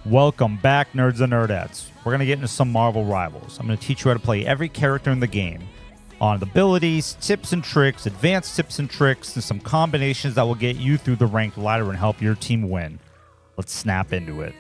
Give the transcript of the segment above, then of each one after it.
Welcome back, nerds and nerdettes. We're going to get into some Marvel Rivals. I'm going to teach you how to play every character in the game on abilities, tips and tricks, advanced tips and tricks, and some combinations that will get you through the ranked ladder and help your team win. Let's snap into it.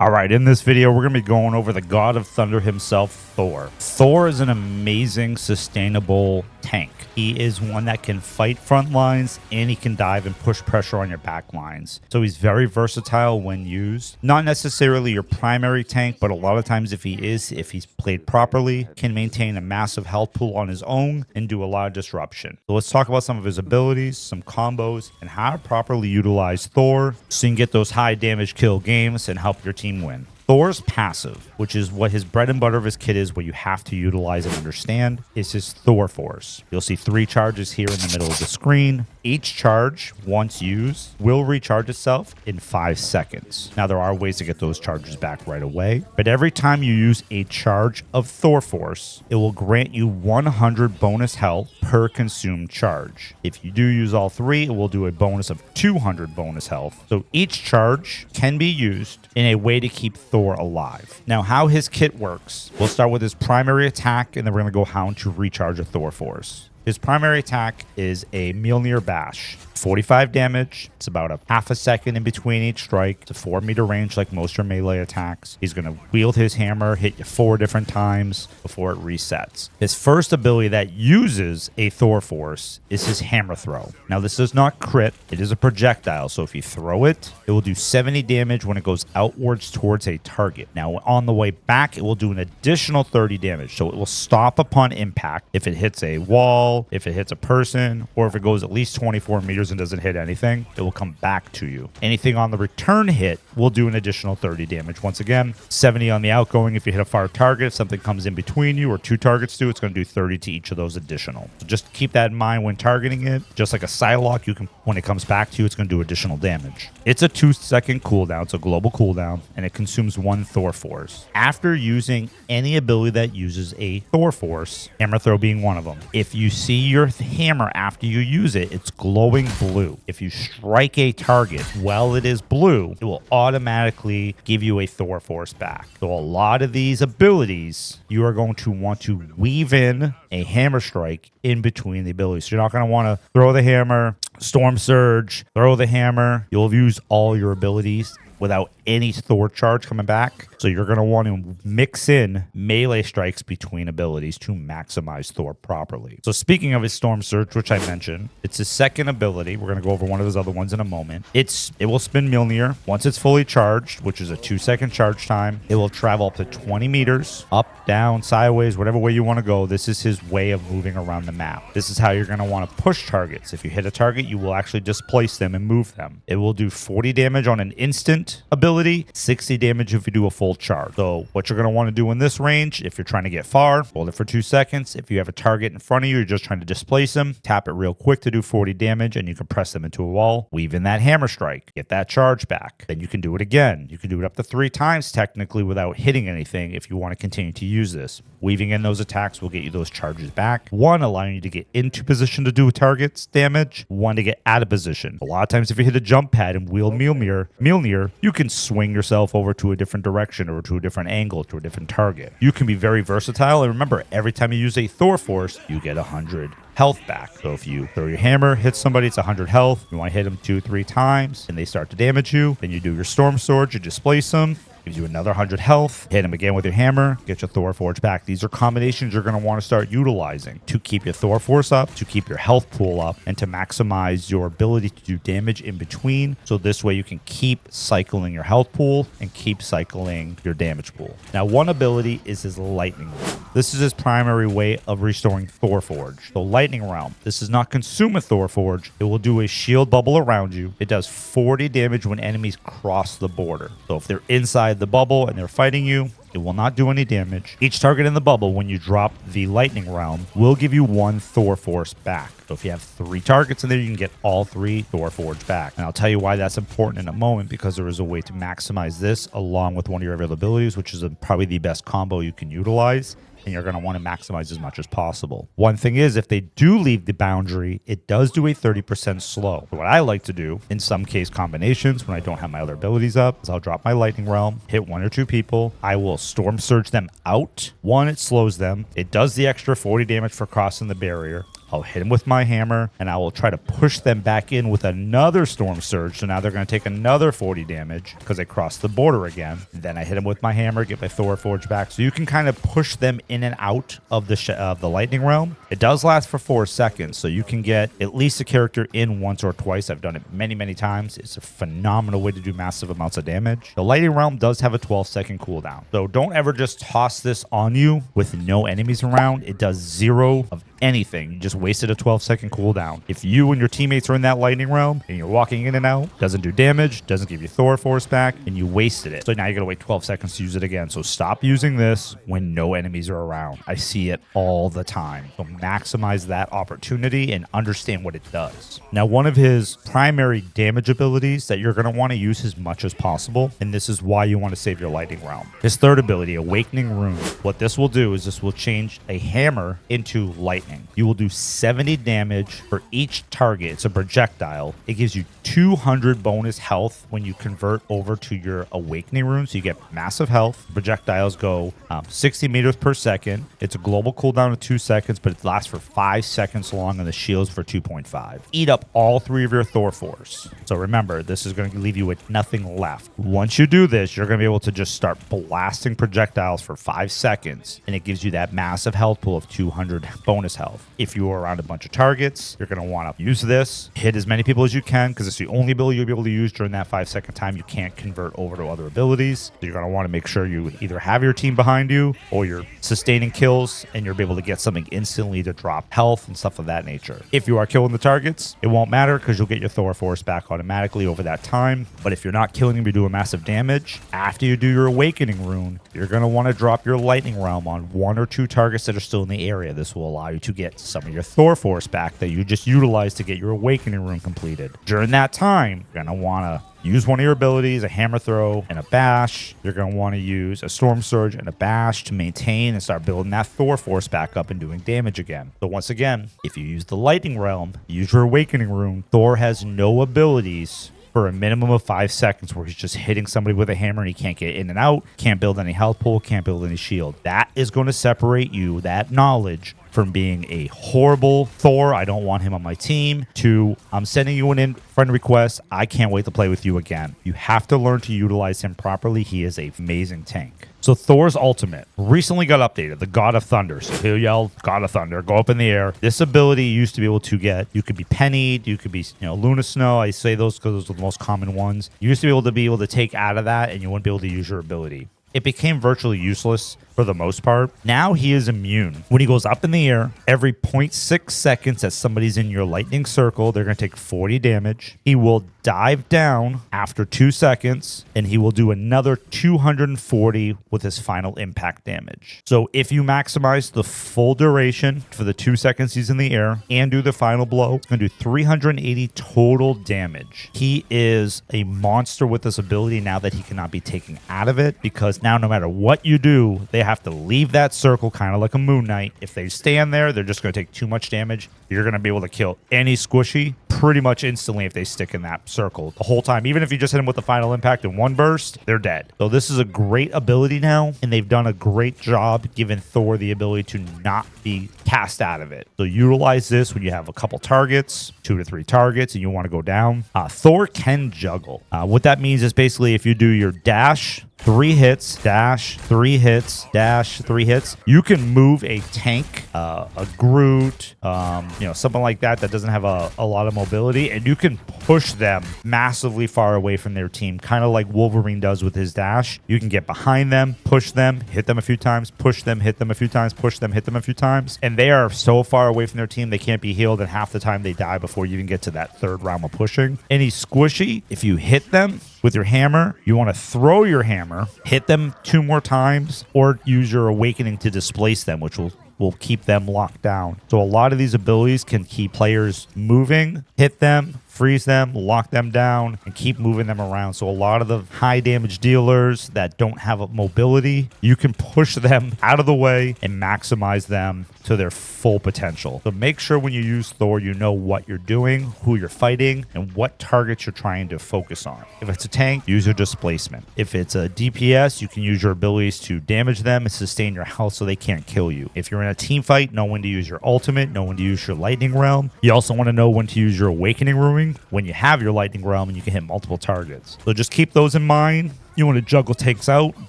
Alright, in this video, we're going to be going over the God of Thunder himself, Thor. Thor is an amazing, sustainable tank. He is one that can fight front lines, and he can dive and push pressure on your back lines. So he's very versatile when used. Not necessarily your primary tank, but a lot of times if he's played properly, can maintain a massive health pool on his own and do a lot of disruption. So let's talk about some of his abilities, some combos, and how to properly utilize Thor so you can get those high damage kill games and help your team win. Thor's passive, which is what his bread and butter of his kit is, what you have to utilize and understand, is his Thor Force. You'll see 3 charges here in the middle of the screen. Each charge, once used, will recharge itself in 5 seconds. Now, there are ways to get those charges back right away, but every time you use a charge of Thor Force, it will grant you 100 bonus health per consumed charge. If you do use all 3, it will do a bonus of 200 bonus health. So each charge can be used in a way to keep Thor alive. Now, how his kit works, we'll start with his primary attack, and then we're going to go how to recharge a Thor Force. His primary attack is a Mjolnir Bash. 45 damage. It's about a half a second in between each strike. It's a 4-meter range like most of your melee attacks. He's going to wield his hammer, hit you 4 different times before it resets. His first ability that uses a Thor Force is his hammer throw. Now, this does not crit. It is a projectile, so if you throw it, it will do 70 damage when it goes outwards towards a target. Now, on the way back, it will do an additional 30 damage, so it will stop upon impact if it hits a wall, if it hits a person, or if it goes at least 24 meters and doesn't hit anything, it will come back to you. Anything on the return hit will do an additional 30 damage. Once again, 70 on the outgoing. If you hit a far target, if something comes in between you or 2 targets do, it's going to do 30 to each of those additional. So just keep that in mind when targeting it. Just like a Psylocke, you can, when it comes back to you, it's going to do additional damage. It's a 2-second cooldown. It's a global cooldown, and it consumes 1 Thor Force. After using any ability that uses a Thor Force, hammer throw being one of them, if you see your hammer after you use it, it's glowing blue. If you strike a target while it is blue, it will automatically give you a Thor Force back. So a lot of these abilities, you are going to want to weave in a hammer strike in between the abilities. So you're not going to want to throw the hammer, storm surge, throw the hammer. You'll have used all your abilities without any Thor charge coming back. So you're going to want to mix in melee strikes between abilities to maximize Thor properly. So speaking of his Storm Surge, which I mentioned, it's his second ability. We're going to go over one of his other ones in a moment. It will spin Mjolnir. Once it's fully charged, which is a 2-second charge time, it will travel up to 20 meters, up, down, sideways, whatever way you want to go. This is his way of moving around the map. This is how you're going to want to push targets. If you hit a target, you will actually displace them and move them. It will do 40 damage on an instant ability, 60 damage if you do a full charge. So what you're going to want to do in this range, if you're trying to get far, hold it for 2 seconds. If you have a target in front of you, you're just trying to displace them, tap it real quick to do 40 damage, and you can press them into a wall, weave in that hammer strike, get that charge back. Then you can do it again. You can do it up to 3 times technically without hitting anything if you want to continue to use this. Weaving in those attacks will get you those charges back. 1, allowing you to get into position to do a target's damage. 1, to get out of position. A lot of times if you hit a jump pad and wield Mjolnir, you can swing yourself over to a different direction or to a different angle, to a different target. You can be very versatile, and remember, every time you use a Thor Force, you get 100 health back. So if you throw your hammer, hit somebody, it's 100 health. You want to hit them 2-3 times, and they start to damage you. Then you do your Storm Sword, you displace them. Gives you another 100 health. Hit him again with your hammer. Get your Thor Forge back. These are combinations you're going to want to start utilizing to keep your Thor Force up, to keep your health pool up, and to maximize your ability to do damage in between. So this way you can keep cycling your health pool and keep cycling your damage pool. Now, one ability is his Lightning Realm. This is his primary way of restoring Thor Forge. So Lightning Realm. This does not consume a Thor Forge. It will do a shield bubble around you. It does 40 damage when enemies cross the border. So if they're inside the bubble and they're fighting you, it will not do any damage. Each target in the bubble, when you drop the Lightning Realm, will give you 1 Thor Force back. So if you have 3 targets in there, you can get all 3 Thor Forge back. And I'll tell you why that's important in a moment, because there is a way to maximize this along with one of your availabilities, which is probably the best combo you can utilize. and you're going to want to maximize as much as possible. One thing is, if they do leave the boundary, it does do a 30% slow. What I like to do in some case combinations when I don't have my other abilities up is I'll drop my lightning realm, hit 1 or 2 people. I will storm surge them out. 1, it slows them. It does the extra 40 damage for crossing the barrier. I'll hit them with my hammer, and I will try to push them back in with another Storm Surge. So now they're going to take another 40 damage because they crossed the border again. Then I hit them with my hammer, get my Thor Forge back. So you can kind of push them in and out of the Lightning Realm. It does last for 4 seconds, so you can get at least a character in once or twice. I've done it many, many times. It's a phenomenal way to do massive amounts of damage. The Lightning Realm does have a 12-second cooldown. So don't ever just toss this on you with no enemies around. It does 0 of anything. You just wasted a 12-second cooldown. If you and your teammates are in that lightning realm and you're walking in and out, doesn't do damage, doesn't give you Thor Force back, and you wasted it. So now you're going to wait 12 seconds to use it again. So stop using this when no enemies are around. I see it all the time. So maximize that opportunity and understand what it does. Now, one of his primary damage abilities that you're going to want to use as much as possible, and this is why you want to save your lightning realm. His third ability, Awakening Rune. What this will do is this will change a hammer into lightning. You will do 70 damage for each target. It's a projectile. It gives you 200 bonus health when you convert over to your Awakening Rune, so you get massive health. Projectiles go 60 meters per second. It's a global cooldown of 2 seconds, but it lasts for 5 seconds long, and the shields for 2.5. Eat up all 3 of your Thor Force. So remember, this is going to leave you with nothing left. Once you do this, you're going to be able to just start blasting projectiles for 5 seconds, and it gives you that massive health pool of 200 bonus health. If you are around a bunch of targets, you're going to want to use this, hit as many people as you can, because it's the only ability you'll be able to use during that 5-second time. You can't convert over to other abilities. So you're going to want to make sure you either have your team behind you or you're sustaining kills and you're able to get something instantly to drop health and stuff of that nature. If you are killing the targets, it won't matter because you'll get your Thor Force back automatically over that time. But if you're not killing them, you're doing massive damage. After you do your Awakening Rune, you're going to want to drop your Lightning Realm on 1 or 2 targets that are still in the area. This will allow you to get some of your Thor Force back that you just utilized to get your Awakening Rune completed. During that time, you're going to want to use one of your abilities, a Hammer Throw and a Bash. You're going to want to use a Storm Surge and a Bash to maintain and start building that Thor Force back up and doing damage again. So once again, if you use the Lightning Realm, use your Awakening Rune, Thor has no abilities for a minimum of 5 seconds where he's just hitting somebody with a hammer and he can't get in and out, can't build any health pool, can't build any shield. That is going to separate you, that knowledge, from being a horrible Thor, I don't want him on my team, to I'm sending you an friend request, I can't wait to play with you again. You have to learn to utilize him properly. He is an amazing tank. So Thor's ultimate recently got updated, the God of Thunder. So he'll yell, God of Thunder, go up in the air. This ability you used to be able to get, you could be pennied, you could be, Luna Snow. I say those because those are the most common ones. You used to be able to take out of that and you wouldn't be able to use your ability. It became virtually useless for the most part. Now he is immune. When he goes up in the air, every 0.6 seconds that somebody's in your lightning circle, they're going to take 40 damage. He will dive down after 2 seconds, and he will do another 240 with his final impact damage. So if you maximize the full duration for the 2 seconds he's in the air and do the final blow, it's going to do 380 total damage. He is a monster with this ability now that he cannot be taken out of it, because now no matter what you do, they have to leave that circle, kind of like a Moon Knight. If they stand there, they're just going to take too much damage. You're going to be able to kill any squishy pretty much instantly if they stick in that circle the whole time. Even if you just hit them with the final impact in one burst, they're dead. So this is a great ability now, and they've done a great job giving Thor the ability to not be cast out of it. So utilize this when you have a couple targets, 2 to 3 targets, and you want to go down. Thor can juggle. What that means is basically if you do your dash, 3 hits, dash, 3 hits, dash, 3 hits, you can move a tank, a Groot, something like that doesn't have a lot of mobility, and you can push them massively far away from their team, kind of like Wolverine does with his dash. You can get behind them, push them, hit them a few times, push them, hit them a few times, push them, hit them a few times, and they are so far away from their team they can't be healed, and half the time they die before you even get to that 3rd round of pushing. Any squishy, if you hit them with your hammer, you want to throw your hammer, hit them 2 more times, or use your Awakening to displace them, which will keep them locked down. So a lot of these abilities can keep players moving, hit them, freeze them, lock them down, and keep moving them around. So a lot of the high damage dealers that don't have a mobility, you can push them out of the way and maximize them to their full potential. So make sure when you use Thor, you know what you're doing, who you're fighting, and what targets you're trying to focus on. If it's a tank, use your displacement. If it's a DPS, you can use your abilities to damage them and sustain your health so they can't kill you. If you're in a team fight, know when to use your ultimate, know when to use your lightning realm. You also want to know when to use your awakening ruin when you have your lightning realm and you can hit multiple targets. So just keep those in mind. You want to juggle tanks out,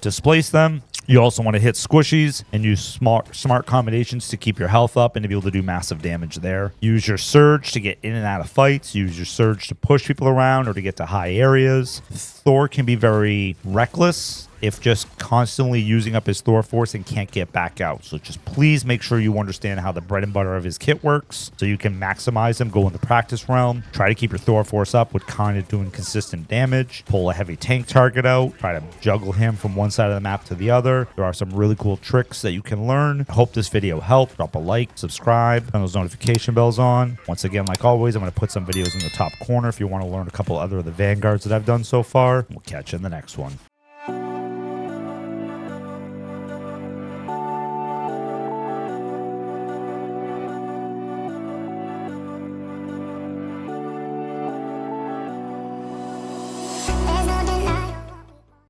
displace them. You also want to hit squishies and use smart combinations to keep your health up and to be able to do massive damage there. Use your surge to get in and out of fights. Use your surge to push people around or to get to high areas. Thor can be very reckless if just constantly using up his Thor force and can't get back out. So just please make sure you understand how the bread and butter of his kit works so you can maximize him, go in the practice realm, try to keep your Thor force up with kind of doing consistent damage, pull a heavy tank target out, try to juggle him from one side of the map to the other. There are some really cool tricks that you can learn. I hope this video helped. Drop a like, subscribe, turn those notification bells on. Once again, like always, I'm going to put some videos in the top corner if you want to learn a couple other of the vanguards that I've done so far. We'll catch you in the next one.